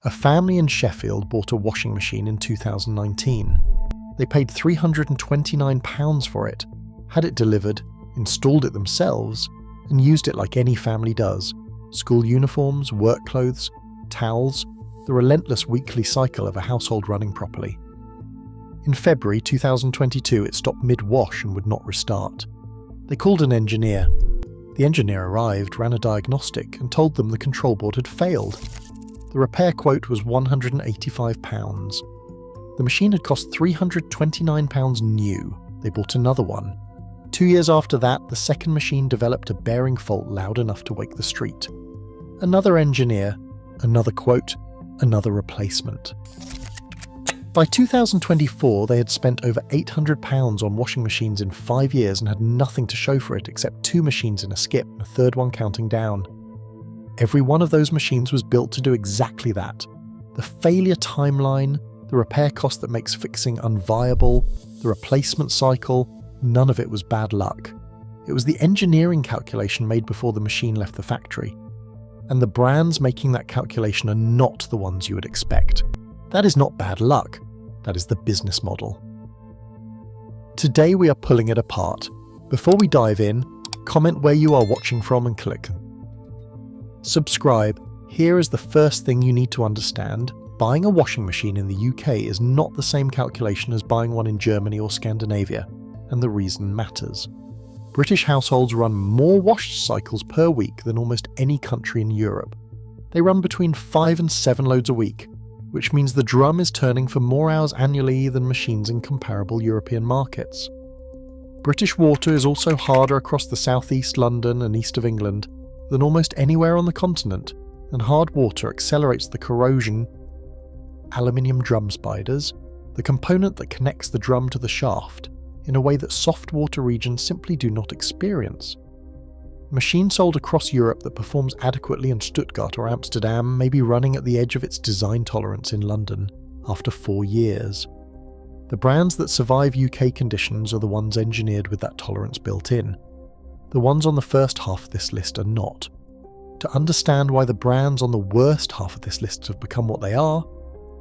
A family in Sheffield bought a washing machine in 2019. They paid £329 for it, had it delivered, installed it themselves, and used it like any family does. School uniforms, work clothes, towels, the relentless weekly cycle of a household running properly. In February 2022, it stopped mid-wash and would not restart. They called an engineer. The engineer arrived, ran a diagnostic, and told them the control board had failed. The repair quote was £185. The machine had cost £329 new. They bought another one. 2 years after that, the second machine developed a bearing fault loud enough to wake the street. Another engineer, another quote, another replacement. By 2024, they had spent over £800 on washing machines in 5 years and had nothing to show for it except 2 machines in a skip and a third one counting down. Every one of those machines was built to do exactly that. The failure timeline, the repair cost that makes fixing unviable, the replacement cycle, none of it was bad luck. It was the engineering calculation made before the machine left the factory. And the brands making that calculation are not the ones you would expect. That is not bad luck. That is the business model. Today we are pulling it apart. Before we dive in, comment where you are watching from and click subscribe. Here is the first thing you need to understand. Buying a washing machine in the UK is not the same calculation as buying one in Germany or Scandinavia, and the reason matters. British households run more wash cycles per week than almost any country in Europe. They run between 5 and 7 loads a week, which means the drum is turning for more hours annually than machines in comparable European markets. British water is also harder across the southeast London and east of England than almost anywhere on the continent, and hard water accelerates the corrosion. Aluminium drum spiders, the component that connects the drum to the shaft, in a way that soft water regions simply do not experience. A machine sold across Europe that performs adequately in Stuttgart or Amsterdam may be running at the edge of its design tolerance in London after 4 years. The brands that survive UK conditions are the ones engineered with that tolerance built in. The ones on the first half of this list are not. To understand why the brands on the worst half of this list have become what they are,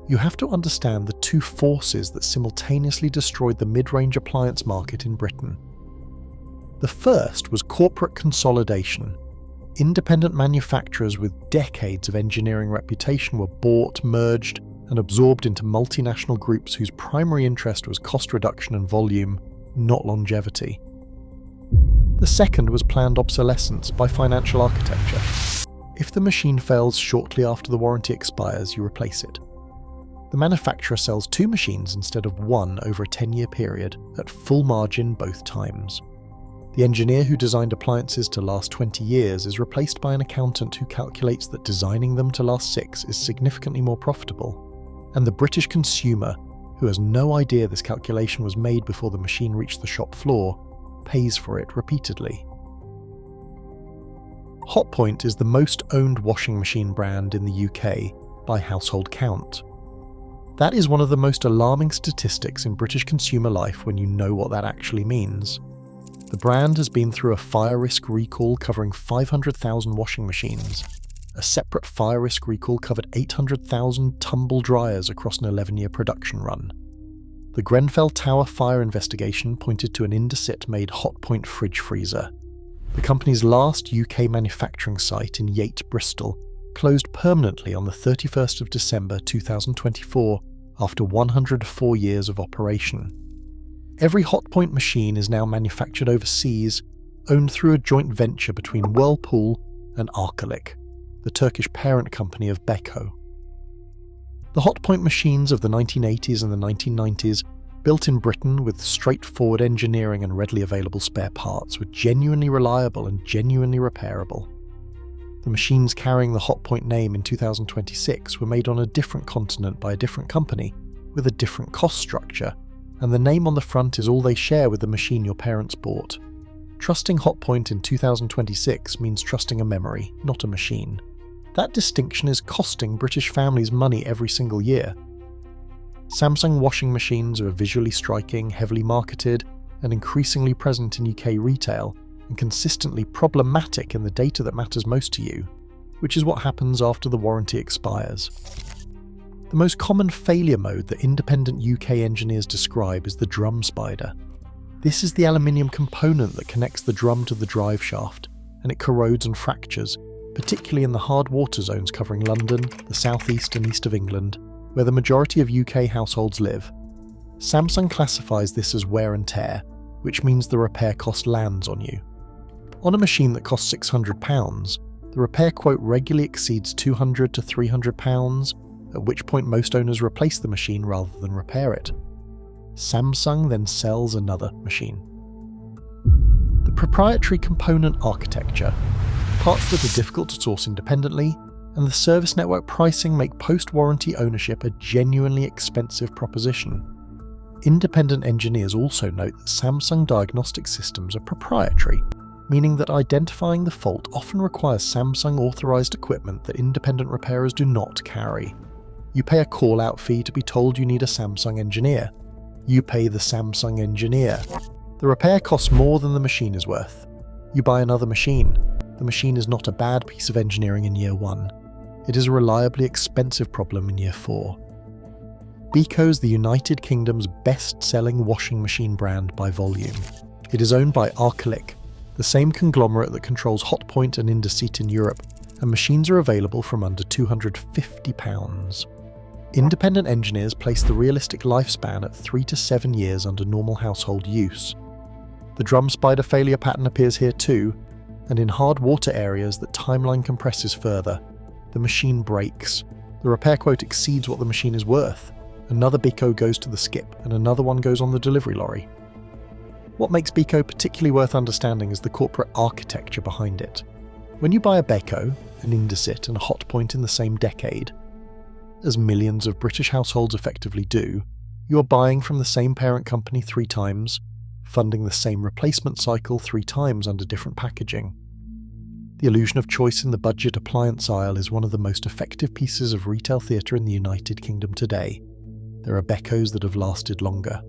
you have to understand the 2 forces that simultaneously destroyed the mid-range appliance market in Britain. The first was corporate consolidation. Independent manufacturers with decades of engineering reputation were bought, merged, and absorbed into multinational groups whose primary interest was cost reduction and volume, not longevity. The second was planned obsolescence by financial architecture. If the machine fails shortly after the warranty expires, you replace it. The manufacturer sells 2 machines instead of 1 over a 10-year period, at full margin both times. The engineer who designed appliances to last 20 years is replaced by an accountant who calculates that designing them to last 6 is significantly more profitable. And the British consumer, who has no idea this calculation was made before the machine reached the shop floor, pays for it repeatedly. Hotpoint is the most owned washing machine brand in the UK by household count. That is one of the most alarming statistics in British consumer life when you know what that actually means. The brand has been through a fire risk recall covering 500,000 washing machines. A separate fire risk recall covered 800,000 tumble dryers across an 11-year production run. The Grenfell Tower fire investigation pointed to an Indesit-made Hotpoint fridge freezer. The company's last UK manufacturing site in Yate, Bristol, closed permanently on the 31st of December 2024 after 104 years of operation. Every Hotpoint machine is now manufactured overseas, owned through a joint venture between Whirlpool and Arçelik, the Turkish parent company of Beko. The Hotpoint machines of the 1980s and the 1990s, built in Britain with straightforward engineering and readily available spare parts, were genuinely reliable and genuinely repairable. The machines carrying the Hotpoint name in 2026 were made on a different continent by a different company, with a different cost structure, and the name on the front is all they share with the machine your parents bought. Trusting Hotpoint in 2026 means trusting a memory, not a machine. That distinction is costing British families money every single year. Samsung washing machines are visually striking, heavily marketed, and increasingly present in UK retail, and consistently problematic in the data that matters most to you, which is what happens after the warranty expires. The most common failure mode that independent UK engineers describe is the drum spider. This is the aluminium component that connects the drum to the drive shaft, and it corrodes and fractures, particularly in the hard water zones covering London, the southeast and east of England, where the majority of UK households live. Samsung classifies this as wear and tear, which means the repair cost lands on you. On a machine that costs £600, the repair quote regularly exceeds £200 to £300, at which point most owners replace the machine rather than repair it. Samsung then sells another machine. The proprietary component architecture, parts that are difficult to source independently, and the service network pricing make post-warranty ownership a genuinely expensive proposition. Independent engineers also note that Samsung diagnostic systems are proprietary, meaning that identifying the fault often requires Samsung-authorized equipment that independent repairers do not carry. You pay a call-out fee to be told you need a Samsung engineer. You pay the Samsung engineer. The repair costs more than the machine is worth. You buy another machine. The machine is not a bad piece of engineering in year 1. It is a reliably expensive problem in year 4. Beko is the United Kingdom's best-selling washing machine brand by volume. It is owned by Arçelik, the same conglomerate that controls Hotpoint and Indesit in Europe, and machines are available from under £250. Independent engineers place the realistic lifespan at 3 to 7 years under normal household use. The drum spider failure pattern appears here too, and in hard water areas that timeline compresses further. The machine breaks. The repair quote exceeds what the machine is worth. Another Beko goes to the skip, and another one goes on the delivery lorry. What makes Beko particularly worth understanding is the corporate architecture behind it. When you buy a Beko, an Indesit and a Hotpoint in the same decade, as millions of British households effectively do, you are buying from the same parent company 3 times, funding the same replacement cycle 3 times under different packaging. The illusion of choice in the budget appliance aisle is one of the most effective pieces of retail theatre in the United Kingdom today. There are Bekos that have lasted longer.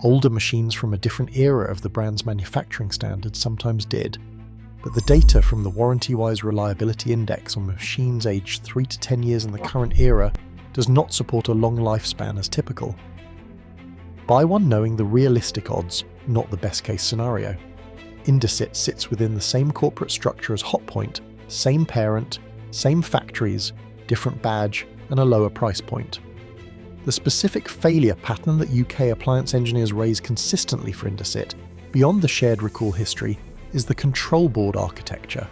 Older machines from a different era of the brand's manufacturing standards sometimes did, but the data from the Warranty-Wise Reliability Index on machines aged 3 to 10 years in the current era does not support a long lifespan as typical. Buy one knowing the realistic odds, not the best case scenario. Indesit sits within the same corporate structure as Hotpoint, same parent, same factories, different badge, and a lower price point. The specific failure pattern that UK appliance engineers raise consistently for Indesit, beyond the shared recall history, is the control board architecture.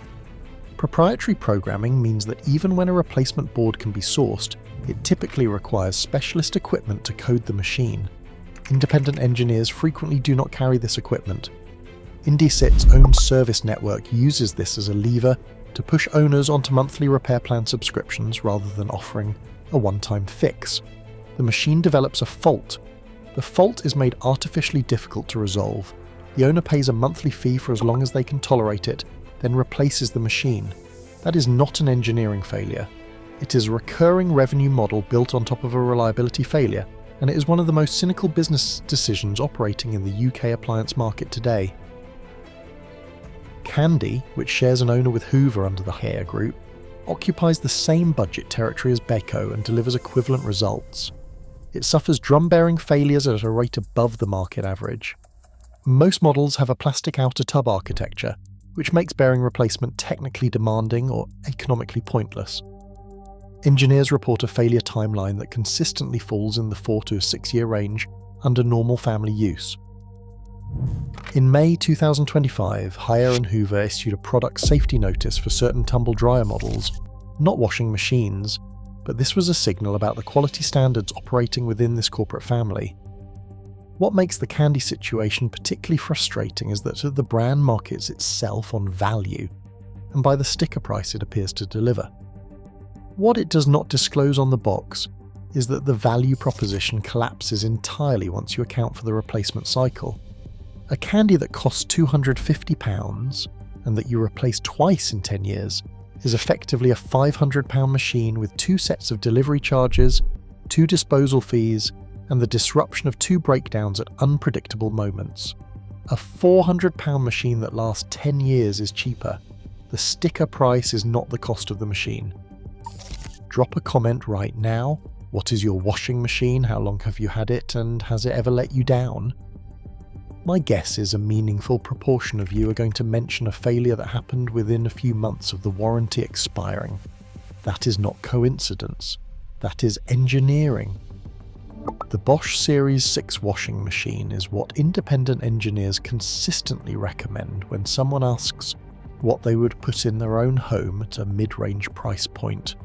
Proprietary programming means that even when a replacement board can be sourced, it typically requires specialist equipment to code the machine. Independent engineers frequently do not carry this equipment. Indesit's own service network uses this as a lever to push owners onto monthly repair plan subscriptions rather than offering a one-time fix. The machine develops a fault. The fault is made artificially difficult to resolve. The owner pays a monthly fee for as long as they can tolerate it, then replaces the machine. That is not an engineering failure. It is a recurring revenue model built on top of a reliability failure, and it is one of the most cynical business decisions operating in the UK appliance market today. Candy, which shares an owner with Hoover under the Hair Group, occupies the same budget territory as Beko and delivers equivalent results. It suffers drum-bearing failures at a rate above the market average. Most models have a plastic outer tub architecture, which makes bearing replacement technically demanding or economically pointless. Engineers report a failure timeline that consistently falls in the 4 to 6 year range under normal family use. In May 2025, Haier and Hoover issued a product safety notice for certain tumble dryer models, not washing machines, but this was a signal about the quality standards operating within this corporate family. What makes the Candy situation particularly frustrating is that the brand markets itself on value, and by the sticker price it appears to deliver. What it does not disclose on the box is that the value proposition collapses entirely once you account for the replacement cycle. A Candy that costs £250 and that you replace twice in 10 years is effectively a £500 machine with 2 sets of delivery charges, 2 disposal fees, and the disruption of 2 breakdowns at unpredictable moments. A £400 machine that lasts 10 years is cheaper. The sticker price is not the cost of the machine. Drop a comment right now What is your washing machine? How long have you had it? And has it ever let you down? My guess is a meaningful proportion of you are going to mention a failure that happened within a few months of the warranty expiring. That is not coincidence. That is engineering. The Bosch Series 6 washing machine is what independent engineers consistently recommend when someone asks what they would put in their own home at a mid-range price point.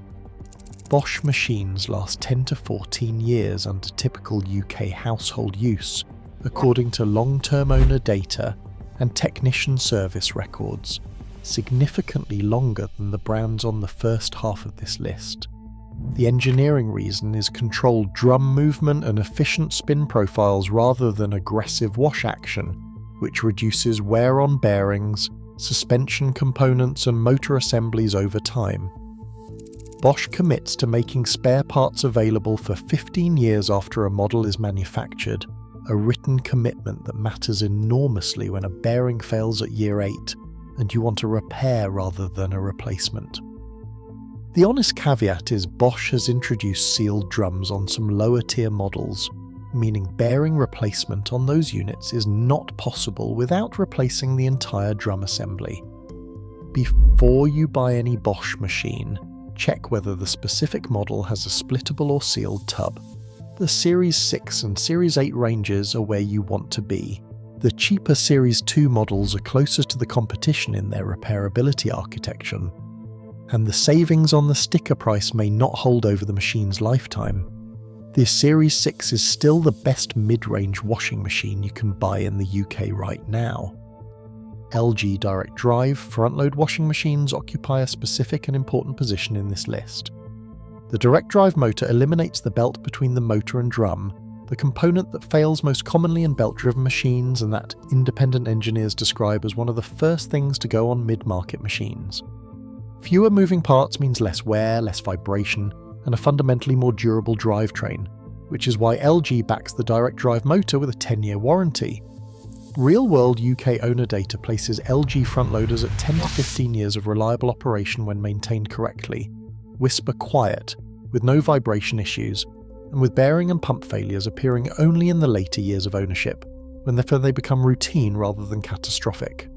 Bosch machines last 10 to 14 years under typical UK household use, according to long-term owner data and technician service records, significantly longer than the brands on the first half of this list. The engineering reason is controlled drum movement and efficient spin profiles rather than aggressive wash action, which reduces wear on bearings, suspension components and motor assemblies over time. Bosch commits to making spare parts available for 15 years after a model is manufactured, a written commitment that matters enormously when a bearing fails at year 8 and you want a repair rather than a replacement. The honest caveat is Bosch has introduced sealed drums on some lower tier models, meaning bearing replacement on those units is not possible without replacing the entire drum assembly. Before you buy any Bosch machine, check whether the specific model has a splittable or sealed tub. The Series 6 and Series 8 ranges are where you want to be. The cheaper Series 2 models are closer to the competition in their repairability architecture, and the savings on the sticker price may not hold over the machine's lifetime. The Series 6 is still the best mid-range washing machine you can buy in the UK right now. LG direct drive front-load washing machines occupy a specific and important position in this list. The direct drive motor eliminates the belt between the motor and drum, the component that fails most commonly in belt-driven machines and that independent engineers describe as one of the first things to go on mid-market machines. Fewer moving parts means less wear, less vibration, and a fundamentally more durable drivetrain, which is why LG backs the direct drive motor with a 10-year warranty. Real-world UK owner data places LG front loaders at 10 to 15 years of reliable operation when maintained correctly, whisper quiet, with no vibration issues, and with bearing and pump failures appearing only in the later years of ownership, when they become routine rather than catastrophic.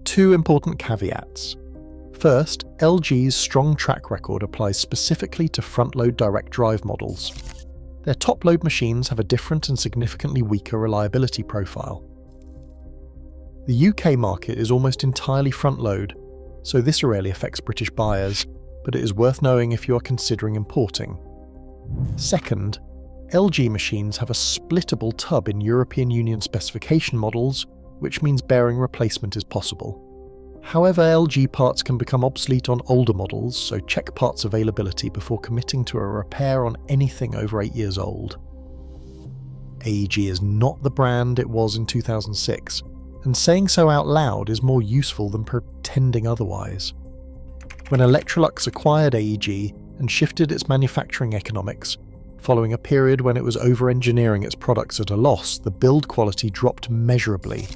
Two important caveats. First, LG's strong track record applies specifically to front-load direct drive models. Their top-load machines have a different and significantly weaker reliability profile. The UK market is almost entirely front-load, so this rarely affects British buyers, but it is worth knowing if you are considering importing. Second, LG machines have a splittable tub in European Union specification models, which means bearing replacement is possible. However, LG parts can become obsolete on older models, so check parts availability before committing to a repair on anything over 8 years old. AEG is not the brand it was in 2006, and saying so out loud is more useful than pretending otherwise. When Electrolux acquired AEG and shifted its manufacturing economics, following a period when it was over-engineering its products at a loss, the build quality dropped measurably.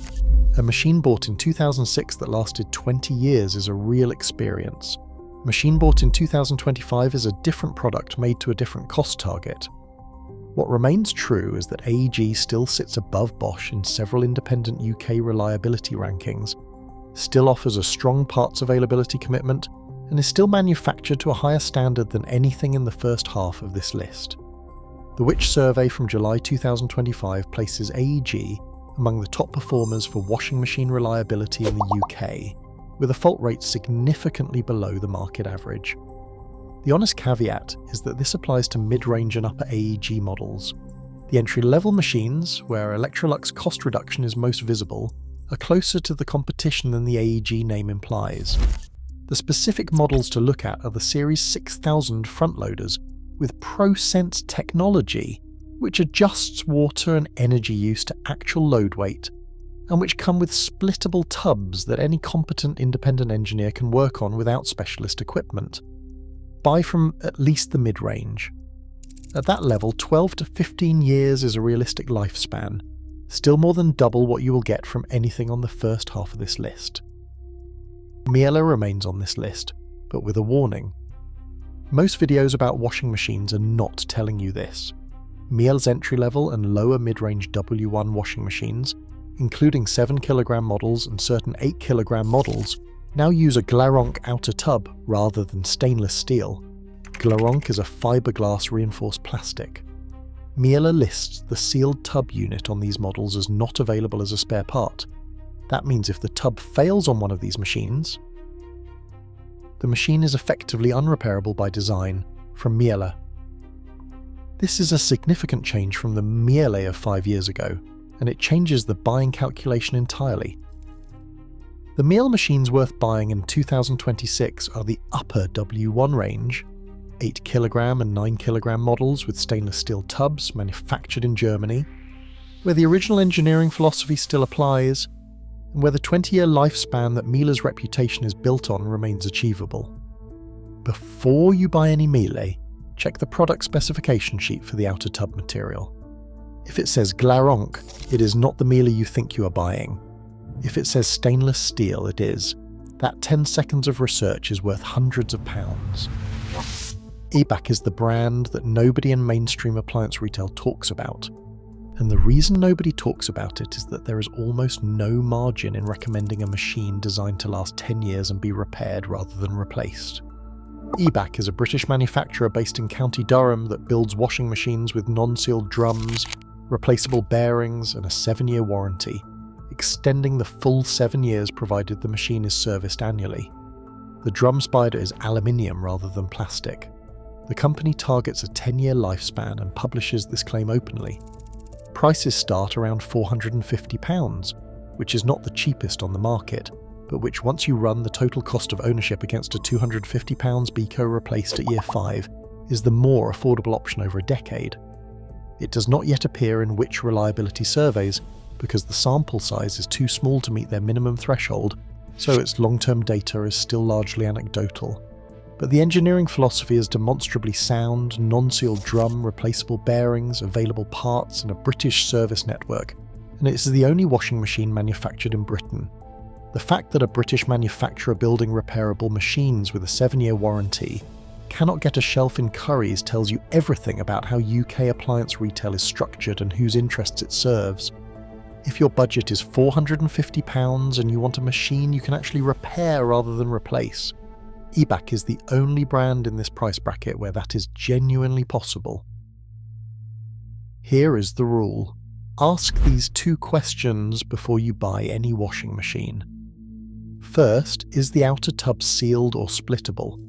A machine bought in 2006 that lasted 20 years is a real experience. A machine bought in 2025 is a different product made to a different cost target. What remains true is that AEG still sits above Bosch in several independent UK reliability rankings, still offers a strong parts availability commitment, and is still manufactured to a higher standard than anything in the first half of this list. The Which survey from July 2025 places AEG among the top performers for washing machine reliability in the UK, with a fault rate significantly below the market average. The honest caveat is that this applies to mid-range and upper AEG models. The entry-level machines, where Electrolux cost reduction is most visible, are closer to the competition than the AEG name implies. The specific models to look at are the Series 6000 front loaders with ProSense technology, which adjusts water and energy use to actual load weight, and which come with splittable tubs that any competent independent engineer can work on without specialist equipment. Buy from at least the mid-range. At that level, 12 to 15 years is a realistic lifespan, still more than double what you will get from anything on the first half of this list. Miele remains on this list, but with a warning. Most videos about washing machines are not telling you this. Miele's entry-level and lower mid-range W1 washing machines, including 7kg models and certain 8kg models, now use a Glaronc outer tub rather than stainless steel. Glaronc is a fiberglass reinforced plastic. Miele lists the sealed tub unit on these models as not available as a spare part. That means if the tub fails on one of these machines, the machine is effectively unrepairable by design from Miele. This is a significant change from the Miele of 5 years ago, and it changes the buying calculation entirely. The Miele machines worth buying in 2026 are the upper W1 range, 8kg and 9kg models with stainless steel tubs manufactured in Germany, where the original engineering philosophy still applies, and where the 20-year lifespan that Miele's reputation is built on remains achievable. Before you buy any Miele, check the product specification sheet for the outer tub material. If it says Glaronc, it is not the Miele you think you are buying. If it says stainless steel, it is. That 10 seconds of research is worth hundreds of pounds. EBAC is the brand that nobody in mainstream appliance retail talks about. And the reason nobody talks about it is that there is almost no margin in recommending a machine designed to last 10 years and be repaired rather than replaced. EBAC is a British manufacturer based in County Durham that builds washing machines with non-sealed drums, replaceable bearings and a 7-year warranty, extending the full 7 years provided the machine is serviced annually. The drum spider is aluminium rather than plastic. The company targets a 10-year lifespan and publishes this claim openly. Prices start around £450, which is not the cheapest on the market, but which once you run the total cost of ownership against a £250 Beco replaced at year 5, is the more affordable option over a decade. It does not yet appear in which reliability surveys because the sample size is too small to meet their minimum threshold, so its long-term data is still largely anecdotal. But the engineering philosophy is demonstrably sound, non-sealed drum, replaceable bearings, available parts, and a British service network, and it is the only washing machine manufactured in Britain. The fact that a British manufacturer building repairable machines with a 7-year warranty cannot get a shelf in Currys tells you everything about how UK appliance retail is structured and whose interests it serves. If your budget is £450 and you want a machine you can actually repair rather than replace, EBAC is the only brand in this price bracket where that is genuinely possible. Here is the rule. Ask these 2 questions before you buy any washing machine. First, is the outer tub sealed or splittable?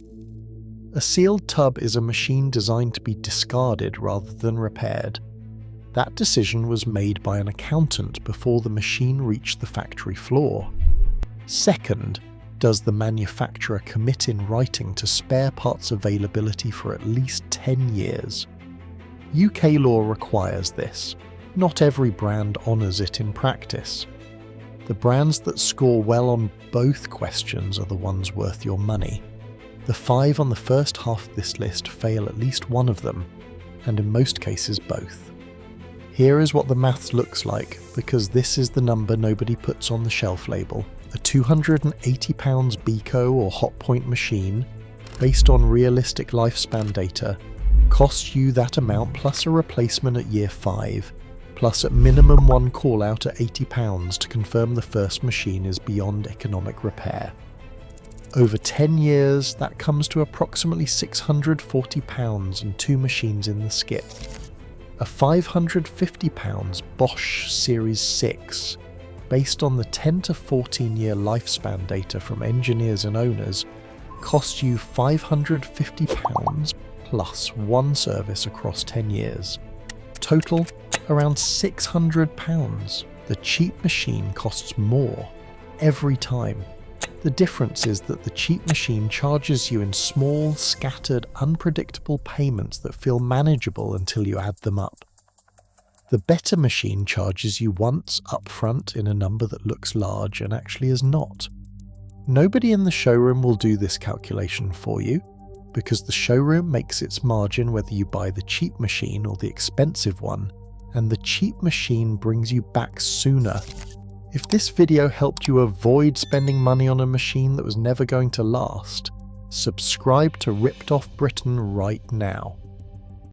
A sealed tub is a machine designed to be discarded rather than repaired. That decision was made by an accountant before the machine reached the factory floor. Second, does the manufacturer commit in writing to spare parts availability for at least 10 years? UK law requires this. Not every brand honours it in practice. The brands that score well on both questions are the ones worth your money. The 5 on the first half of this list fail at least one of them, and in most cases both. Here is what the maths looks like, because this is the number nobody puts on the shelf label. A £280 Beco or Hotpoint machine, based on realistic lifespan data, costs you that amount plus a replacement at year 5, plus at minimum 1 call out at £80 to confirm the first machine is beyond economic repair. Over 10 years, that comes to approximately £640 and 2 machines in the skip. A £550 Bosch Series 6, based on the 10 to 14 year lifespan data from engineers and owners, costs you £550 plus 1 service across 10 years. Total, around £600. The cheap machine costs more every time. The difference is that the cheap machine charges you in small, scattered, unpredictable payments that feel manageable until you add them up. The better machine charges you once up front in a number that looks large and actually is not. Nobody in the showroom will do this calculation for you, because the showroom makes its margin whether you buy the cheap machine or the expensive one, and the cheap machine brings you back sooner. If this video helped you avoid spending money on a machine that was never going to last, Subscribe to Ripped Off Britain right now.